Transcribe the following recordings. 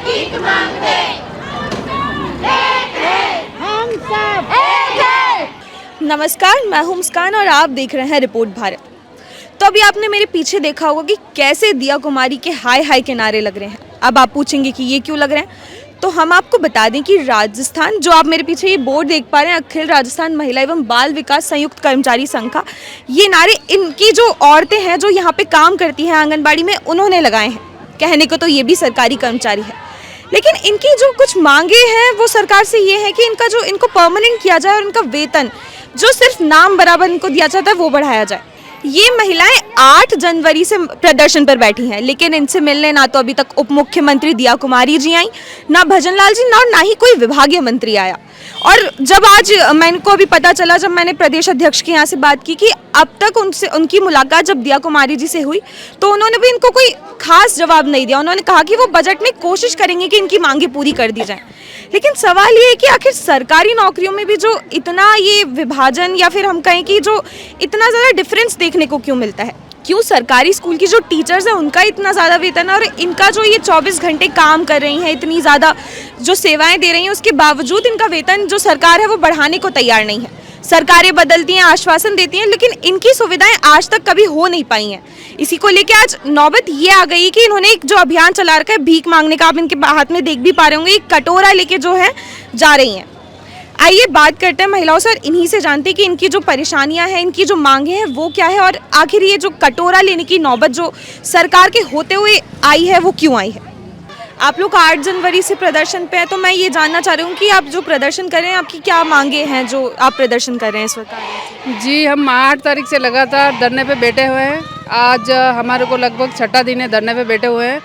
भीख मांगते एक है, हम सब एक है। नमस्कार, मैं हूं मुस्कान और आप देख रहे हैं रिपोर्ट भारत। तो अभी आपने मेरे पीछे देखा होगा कि कैसे दिया कुमारी के हाय हाय के नारे लग रहे हैं। अब आप पूछेंगे कि ये क्यों लग रहे हैं, तो हम आपको बता दें कि राजस्थान, जो आप मेरे पीछे ये बोर्ड देख पा रहे हैं, अखिल राजस्थान महिला एवं बाल विकास संयुक्त कर्मचारी संघ का, ये नारे इनकी जो औरतें हैं जो यहाँ पे काम करती हैं आंगनबाड़ी में, उन्होंने लगाए हैं। कहने को तो ये भी सरकारी कर्मचारी है, लेकिन इनकी जो कुछ मांगे हैं वो सरकार से ये है कि इनको परमानेंट किया जाए और इनका वेतन जो सिर्फ नाम बराबर इनको दिया जाता है वो बढ़ाया जाए। ये महिलाएं 8 जनवरी से प्रदर्शन पर बैठी हैं, लेकिन इनसे मिलने ना तो अभी तक उप मुख्यमंत्री दिया कुमारी जी आई, ना भजन लाल जी, ना ही कोई विभागीय मंत्री आया। और जब आज मैंने को अभी पता चला, जब मैंने प्रदेश अध्यक्ष के यहाँ से बात की कि अब तक उनकी मुलाकात जब दिया कुमारी जी से हुई तो उन्होंने भी इनको कोई खास जवाब नहीं दिया। उन्होंने कहा कि वो बजट में कोशिश करेंगे कि इनकी मांगे पूरी कर दी जाए। लेकिन सवाल ये है कि आखिर सरकारी नौकरियों में भी जो इतना ये विभाजन, या फिर हम कहें कि जो इतना ज़्यादा डिफरेंस देखने को क्यों मिलता है? क्यों सरकारी स्कूल की जो टीचर्स हैं उनका इतना ज़्यादा वेतन है और इनका जो ये 24 घंटे काम कर रही हैं, इतनी ज़्यादा जो सेवाएं दे रही हैं, उसके बावजूद इनका वेतन जो सरकार है वो बढ़ाने को तैयार नहीं है। सरकारें बदलती हैं, आश्वासन देती हैं, लेकिन इनकी सुविधाएं आज तक कभी हो नहीं पाई हैं। इसी को लेकर आज नौबत ये आ गई कि इन्होंने एक जो अभियान चला रखा है भीख मांगने का, आप इनके हाथ में देख भी पा रहे होंगे, एक कटोरा लेके जो है जा रही हैं। आइए बात करते हैं महिलाओं से और इन्हीं से जानते हैं कि इनकी जो परेशानियां हैं, इनकी जो मांगे हैं वो क्या है, और आखिर ये जो कटोरा लेने की नौबत जो सरकार के होते हुए आई है वो क्यों आई है। आप लोग 8 जनवरी से प्रदर्शन पे हैं, तो मैं ये जानना चाह रही हूँ कि आप जो प्रदर्शन कर रहे हैं, आपकी क्या मांगे हैं जो आप प्रदर्शन कर रहे हैं इस वक्त? जी, हम 8 तारीख से लगातार धरने पे बैठे हुए हैं। आज हमारे को लगभग 6ठा दिन है धरने पे बैठे हुए हैं।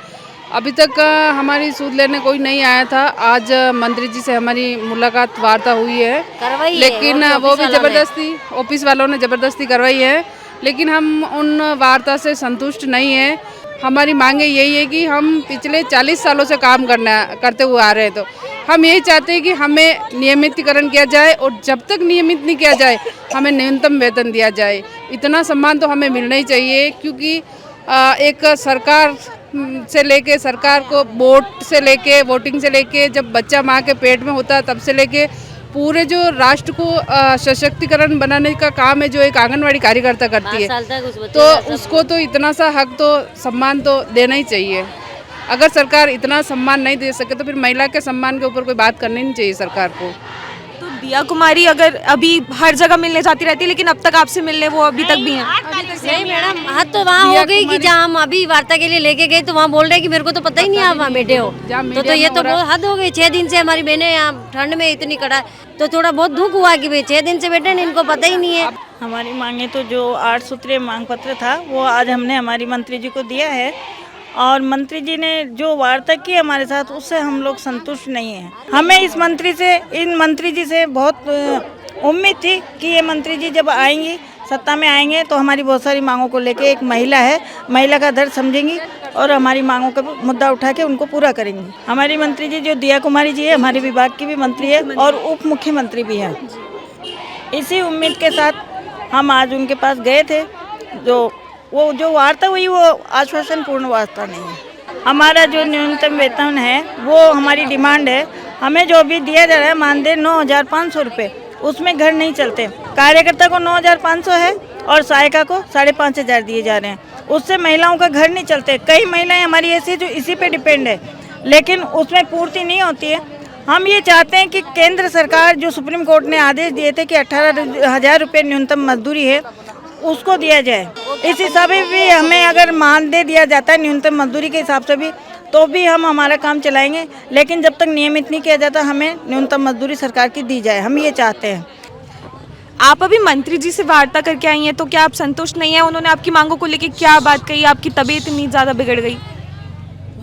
अभी तक हमारी सूद लेने कोई नहीं आया था। आज मंत्री जी से हमारी मुलाकात वार्ता हुई है, लेकिन वो भी ज़बरदस्ती ऑफिस वालों ने ज़बरदस्ती करवाई है, लेकिन हम उन वार्ता से संतुष्ट नहीं हैं। हमारी मांगे यही है कि हम पिछले 40 सालों से काम करते हुए आ रहे हैं, तो हम यही चाहते हैं कि हमें नियमितीकरण किया जाए और जब तक नियमित नहीं किया जाए हमें न्यूनतम वेतन दिया जाए। इतना सम्मान तो हमें मिलना ही चाहिए, क्योंकि एक सरकार से लेके, सरकार को वोट से लेके, वोटिंग से लेके, जब बच्चा माँ के पेट में होता है तब से लेके पूरे जो राष्ट्र को सशक्तिकरण बनाने का काम है जो एक आंगनवाड़ी कार्यकर्ता करती है, तो उसको तो इतना सा हक तो सम्मान तो देना ही चाहिए। अगर सरकार इतना सम्मान नहीं दे सके तो फिर महिला के सम्मान के ऊपर कोई बात करनी नहीं चाहिए सरकार को। तो दिया कुमारी अगर अभी हर जगह मिलने जाती रहती है, लेकिन अब तक आपसे मिलने वो अभी तक भी हैं? नहीं मैडम, हद तो वहाँ हो गई कि जहाँ हम अभी वार्ता के लिए लेके गए तो वहाँ बोल रहे कि मेरे को तो पता ही नहीं आप वहाँ बैठे हो, तो ये तो बहुत हद हो गई। 6 दिन से हमारी बहनें यहाँ ठंड में इतनी कड़ा, तो थोड़ा बहुत दुख हुआ कि भाई 6 दिन से बैठे हैं, इनको पता ही नहीं है। हमारी मांगे तो जो 8 सूत्रीय मांग पत्र था वो आज हमने हमारी मंत्री जी को दिया है, और मंत्री जी ने जो वार्ता की हमारे साथ उससे हम लोग संतुष्ट नहीं हैं। हमें इन मंत्री जी से बहुत उम्मीद थी कि ये मंत्री जी जब आएंगी, सत्ता में आएंगे, तो हमारी बहुत सारी मांगों को लेके, एक महिला है, महिला का दर्द समझेंगी और हमारी मांगों का मुद्दा उठा के उनको पूरा करेंगी। हमारी मंत्री जी जो दिया कुमारी जी है, हमारे विभाग की भी मंत्री है और उप मुख्यमंत्री भी है। इसी उम्मीद के साथ हम आज उनके पास गए थे। जो वार्ता हुई वो आश्वासन पूर्ण वार्ता नहीं है। हमारा जो न्यूनतम वेतन है वो हमारी डिमांड है। हमें जो भी दिया जा रहा है मानदेय 9,500 रुपये, उसमें घर नहीं चलते। कार्यकर्ता को 9,500 है और सहायिका को 5,500 दिए जा रहे हैं, उससे महिलाओं का घर नहीं चलते। कई महिलाएं हमारी ऐसी जो इसी पे डिपेंड है, लेकिन उसमें पूर्ति नहीं होती है। हम ये चाहते हैं कि केंद्र सरकार, जो सुप्रीम कोर्ट ने आदेश दिए थे कि 18,000 रुपये न्यूनतम मजदूरी है, उसको दिया जाए। इस हिसाब से भी हमें अगर मानदेय दिया जाता है न्यूनतम मजदूरी के हिसाब से भी, तो भी हम हमारा काम चलाएंगे, लेकिन जब तक नियमित नहीं किया जाता हमें न्यूनतम मजदूरी सरकार की दी जाए, हम ये चाहते हैं। आप अभी मंत्री जी से वार्ता करके आई हैं, तो क्या आप संतुष्ट नहीं है? उन्होंने आपकी मांगों को लेके क्या बात कही? आपकी तबीयत इतनी ज़्यादा बिगड़ गई?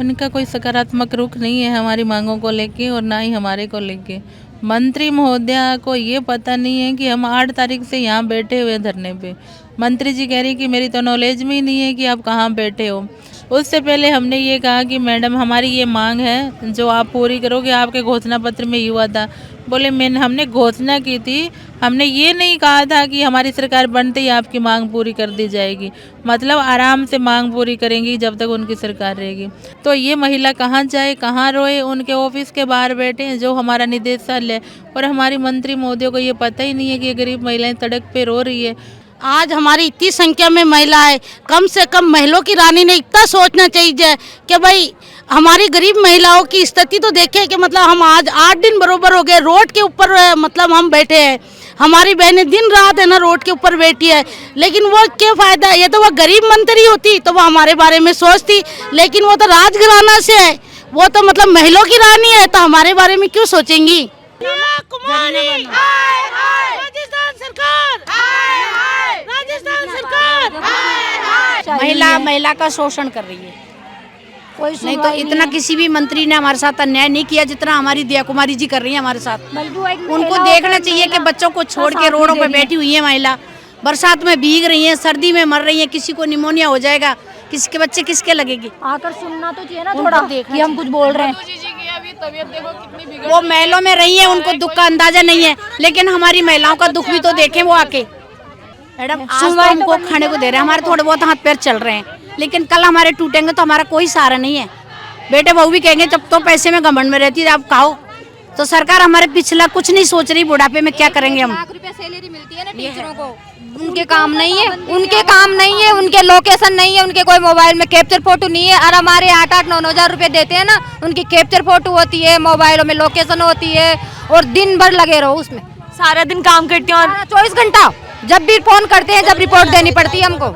उनका कोई सकारात्मक रुख नहीं है हमारी मांगों को लेके और ना ही हमारे को लेके। मंत्री महोदया को ये पता नहीं है कि हम 8 तारीख से यहाँ बैठे हुए धरने पे। मंत्री जी कह रही कि मेरी तो नॉलेज में ही नहीं है कि आप कहाँ बैठे हो। उससे पहले हमने ये कहा कि मैडम हमारी ये मांग है जो आप पूरी करोगे, आपके घोषणा पत्र में युवा था बोले हमने घोषणा की थी, हमने ये नहीं कहा था कि हमारी सरकार बनते ही आपकी मांग पूरी कर दी जाएगी। मतलब आराम से मांग पूरी करेंगी जब तक उनकी सरकार रहेगी। तो ये महिला कहाँ जाए, कहाँ रोए, उनके ऑफिस के बाहर बैठे हैं जो हमारा निदेशालय, और हमारी मंत्री मोदियों को ये पता ही नहीं है कि ये गरीब महिलाएं सड़क पे रो रही है। आज हमारी इतनी संख्या में महिला है, कम से कम महिलाओं की रानी ने इतना सोचना चाहिए कि भाई हमारी गरीब महिलाओं की स्थिति तो देखें कि मतलब हम आज 8 दिन बरोबर हो गए रोड के ऊपर मतलब हम बैठे हैं। हमारी बहनें दिन रात है ना रोड के ऊपर बैठी है, लेकिन वो क्या फायदा है। ये तो वो गरीब मंत्री होती तो वो हमारे बारे में सोचती, लेकिन वो तो राजघराना से है, वो तो मतलब महिलाओं की रानी है, तो हमारे बारे में क्यों सोचेंगी। महिला का शोषण कर रही है। कोई नहीं तो इतना किसी भी मंत्री ने हमारे साथ अन्याय नहीं किया जितना हमारी दिया कुमारी जी कर रही है हमारे साथ। उनको देखना चाहिए कि बच्चों को छोड़ के रोडों पे बैठी हुई है महिला, बरसात में भीग रही है, सर्दी में मर रही है, किसी को निमोनिया हो जाएगा, किसी के बच्चे किसके लगेगी। आकर सुनना तो चाहिए ना थोड़ा कि हम कुछ बोल रहे हैं। वो महलों में रही है, उनको दुख का अंदाजा नहीं है, लेकिन हमारी महिलाओं का दुख भी तो देखें वो आके। मैडम आज तो हमको खाने को दे रहे हैं, हमारे थोड़े बहुत हाथ पैर चल रहे हैं, लेकिन कल हमारे टूटेंगे तो हमारा कोई सहारा नहीं है। बेटे बहू भी कहेंगे जब तो पैसे में घमंड में रहती है आप खाओ। तो सरकार हमारे पिछला कुछ नहीं सोच रही, बुढ़ापे में क्या करेंगे हम। ₹1,00,000 सैलरी मिलती है ना टीचरों को, उनके काम नहीं है, उनके काम नहीं है, उनके लोकेशन नहीं है, उनके कोई मोबाइल में कैप्चर फोटो नहीं है। और हमारे 8-8, 9-9 हज़ार रुपए देते हैं ना, उनकी कैप्चर फोटो होती है, मोबाइलों में लोकेशन होती है, और दिन भर लगे रहो उसमें। सारा दिन काम करती हैं और 24 घंटा जब भी फोन करते हैं, जब रिपोर्ट देनी पड़ती है हमको,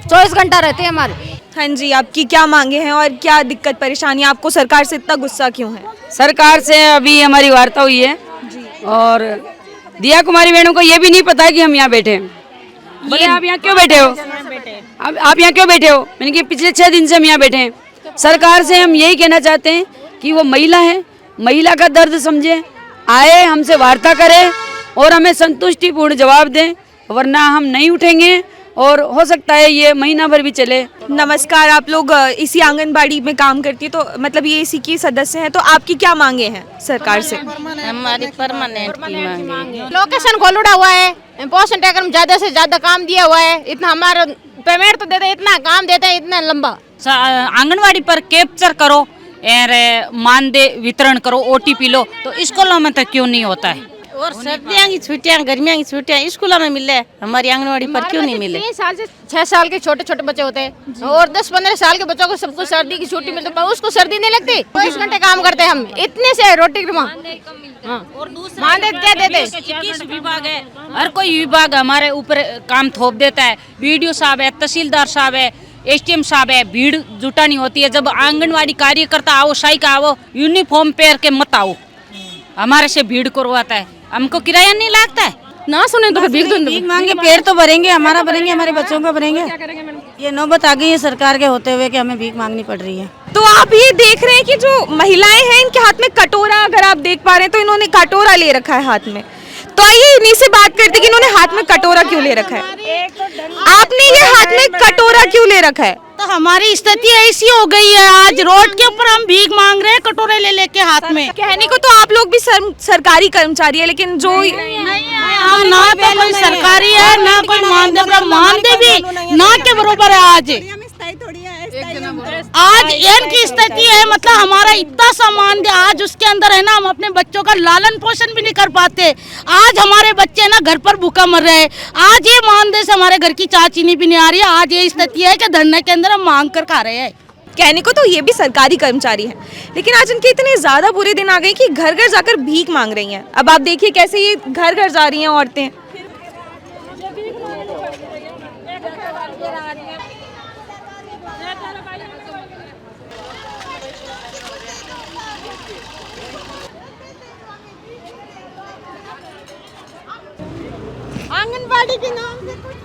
24 घंटा रहते हैं हमारे। हाँ जी, आपकी क्या मांगे हैं और क्या दिक्कत परेशानी, आपको सरकार से इतना गुस्सा क्यों है? सरकार से अभी हमारी वार्ता हुई है और दिया कुमारी बहनों को ये भी नहीं पता है कि हम यहाँ बैठे हैं। बोले आप यहाँ क्यों बैठे हो, आप यहाँ क्यों बैठे हो? मैंने कि पिछले 6 दिन से हम यहाँ बैठे हैं। सरकार से हम यही कहना चाहते हैं कि वो महिला है, महिला का दर्द समझे, आए हमसे वार्ता करे और हमें संतुष्टिपूर्ण जवाब दें, वरना हम नहीं उठेंगे और हो सकता है ये महीना भर भी चले। नमस्कार, आप लोग इसी आंगनबाड़ी में काम करती है, तो मतलब ये इसी की सदस्य हैं, तो आपकी क्या मांगे हैं सरकार से? हमारी परमानेंट की मांग है। लोकेशन खोलुड़ा हुआ है, इम्पोर्टेंट है, ज्यादा से ज्यादा काम दिया हुआ है, इतना हमारा पेमेंट तो देते हैं, इतना काम देते हैं, इतना लंबा। आंगनवाड़ी पर कैप्चर करो और मानदेय वितरण करो, OTP लो, तो स्कूलों में तो क्यों नहीं होता है? और सर्दियों की छुट्टियां, गर्मियों की छुट्टियां स्कूलों में मिले, हमारी आंगनवाड़ी पर क्यों नहीं मिले? 3 साल से 6 साल के छोटे छोटे बच्चे होते हैं और 10-15 साल के बच्चों को सबको सर्दी की छुट्टी मिलती है, उसको सर्दी नहीं लगती। 24 घंटे काम करते हैं हम, इतने से रोटी मानदेय क्या देते? 21 विभाग है, हर कोई विभाग हमारे ऊपर काम थोप देता है। BDO साहब है, तहसीलदार साहब है, STM साहब है, भीड़ जुटानी होती है। जब आंगनवाड़ी कार्यकर्ता आओ, सहायिका आओ, यूनिफॉर्म पहन के मत आओ, हमारे से भीड़ करवाता है, हमको किराया नहीं लगता है। ना सुने तो भीख मांगे पेड़ तो भरेंगे, हमारा भरेंगे, हमारे बच्चों का भरेंगे। ये नौबत आ गई है सरकार के होते हुए कि हमें भीख मांगनी पड़ रही है। तो आप ये देख रहे हैं कि जो महिलाएं हैं इनके हाथ में कटोरा, अगर आप देख पा रहे हैं तो इन्होंने कटोरा ले रखा है हाथ में। तो आइए इन्हीं से बात करते कि इन्होंने हाथ में कटोरा क्यों ले रखा है। आपने ये हाथ में कटोरा क्यों ले रखा है? तो हमारी स्थिति ऐसी हो गई है, आज रोड के ऊपर हम भीख मांग रहे हैं कटोरे ले लेके हाथ में। कहने को तो आप लोग भी सरकारी कर्मचारी है, लेकिन जो हाँ, ना तो कोई सरकारी है ना कोई मानदेय भी ना के बरोबर है। आज इनकी स्थिति है, मतलब हमारा इतना सामान दे, आज उसके अंदर है ना हम अपने बच्चों का लालन पोषण भी नहीं कर पाते। आज हमारे बच्चे ना घर पर भूखा मर रहे हैं। आज ये मानदेय से हमारे घर की चाय चीनी भी नहीं आ रही है। आज ये स्थिति है कि धरने के अंदर हम मांग कर खा रहे हैं। कहने को तो ये भी सरकारी कर्मचारी हैं, लेकिन आज इनके इतने ज्यादा बुरे दिन आ गए कि घर घर जाकर भीख मांग रही हैं। अब आप देखिए कैसे ये घर घर जा रही हैं औरतें। आंगनबाड़ी के नाम से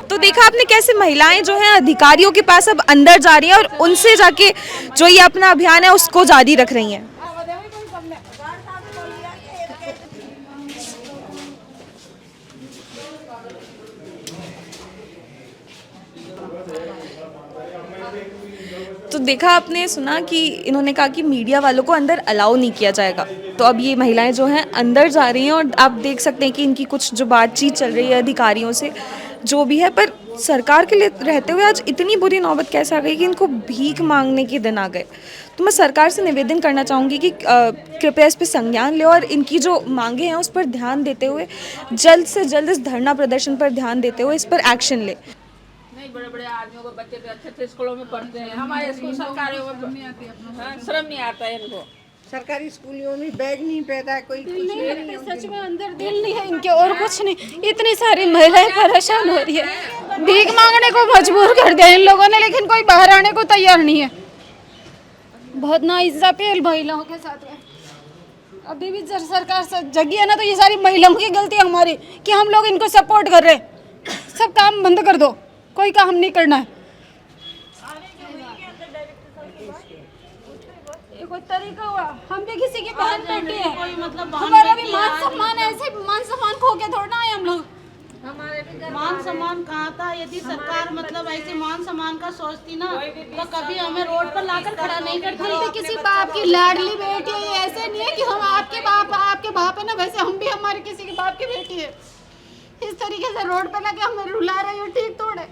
तो देखा आपने कैसे महिलाएं जो हैं अधिकारियों के पास अब अंदर जा रही हैं और उनसे जाके जो ये अपना अभियान है उसको जारी रख रही हैं। तो देखा आपने, सुना कि इन्होंने कहा कि मीडिया वालों को अंदर अलाउ नहीं किया जाएगा। तो अब ये महिलाएं जो हैं अंदर जा रही हैं और आप देख सकते हैं कि इनकी कुछ जो बातचीत चल रही है अधिकारियों से जो भी है, पर सरकार के लिए रहते हुए आज इतनी बुरी नौबत कैसे आ गई कि इनको भीख मांगने के दिन आ गए। तो मैं सरकार से निवेदन करना चाहूँगी कि कृपया इस पर संज्ञान ले और इनकी जो मांगे हैं उस पर ध्यान देते हुए जल्द से जल्द इस धरना प्रदर्शन पर ध्यान देते हुए इस पर एक्शन ले। नहीं, बड़े बड़े आदमियों को बच्चे तो अच्छे स्कूलों में पढ़ते हैं, हमारे स्कूल सरकारी श्रम नहीं आता है इनको। सरकारी स्कूलों में बैग नहीं पैदा है, कोई नहीं, सच में अंदर दिल नहीं है इनके और कुछ नहीं। इतनी सारी महिलाएं परेशान हो रही है, भीख मांगने को मजबूर कर दिया इन लोगों ने, लेकिन कोई बाहर आने को तैयार नहीं है। बहुत नाइंसाफी है महिलाओं के साथ में। अभी भी जब सरकार जगी है ना, तो ये सारी महिलाओं की गलती है हमारी कि हम लोग इनको सपोर्ट कर रहे हैं। सब काम बंद कर दो, कोई काम नहीं करना है। कोई तरीका हुआ, हम भी किसी की बहन बेटी है, हमारा भी मान सम्मान है, ऐसे मान सम्मान खो के थोड़ा है हम लोग। मान सम्मान कहाँ था? यदि सरकार मतलब ऐसे मान सम्मान का सोचती ना तो कभी हमें रोड पर लाकर खड़ा नहीं करती। हम भी किसी बाप की लाडली बेटी है, ये ऐसे नहीं है कि हम आपके बाप है ना, वैसे हम भी हमारे किसी के बाप की बेटी है। इस तरीके से रोड पर लगे हमें रुला रहे हो, ठीक थोड़े।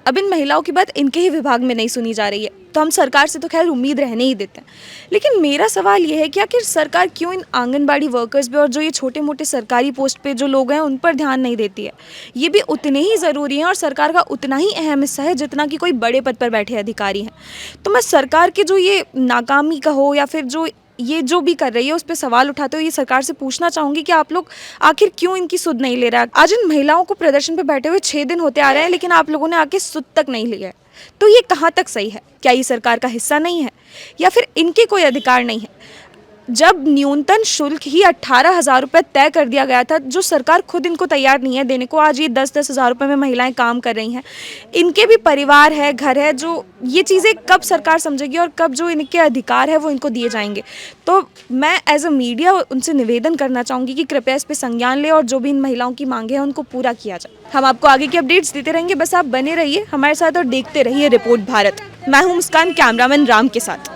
अब इन महिलाओं की बात इनके ही विभाग में नहीं सुनी जा रही है, तो हम सरकार से तो खैर उम्मीद रहने ही देते हैं। लेकिन मेरा सवाल ये है कि आखिर सरकार क्यों इन आंगनबाड़ी वर्कर्स पे और जो ये छोटे मोटे सरकारी पोस्ट पे जो लोग हैं उन पर ध्यान नहीं देती है। ये भी उतने ही ज़रूरी हैं और सरकार का उतना ही अहम हिस्सा है जितना कि कोई बड़े पद पर बैठे अधिकारी हैं। तो मैं सरकार के जो ये नाकामी का हो या फिर जो ये जो भी कर रही है उस पर सवाल उठाते हुए ये सरकार से पूछना चाहूँगी कि आप लोग आखिर क्यों इनकी सुध नहीं ले रहा। आज इन महिलाओं को प्रदर्शन पे बैठे हुए 6 दिन होते आ रहे हैं, लेकिन आप लोगों ने आके सुध तक नहीं लिया है। तो ये कहाँ तक सही है? क्या ये सरकार का हिस्सा नहीं है या फिर इनके कोई अधिकार नहीं है? जब न्यूनतम शुल्क ही 18,000 रुपये तय कर दिया गया था, जो सरकार खुद इनको तैयार नहीं है देने को, आज ये 10-10 हज़ार रुपये में महिलाएं काम कर रही हैं। इनके भी परिवार है, घर है, जो ये चीज़ें कब सरकार समझेगी और कब जो इनके अधिकार है वो इनको दिए जाएंगे। तो मैं एज अ मीडिया उनसे निवेदन करना चाहूँगी कि कृपया इस पर संज्ञान ले और जो भी इन महिलाओं की मांगे हैं उनको पूरा किया जाए। हम आपको आगे की अपडेट्स देते रहेंगे, बस आप बने रहिए हमारे साथ और देखते रहिए रिपोर्ट भारत। मैं हूँ मुस्कान, कैमरामैन राम के साथ।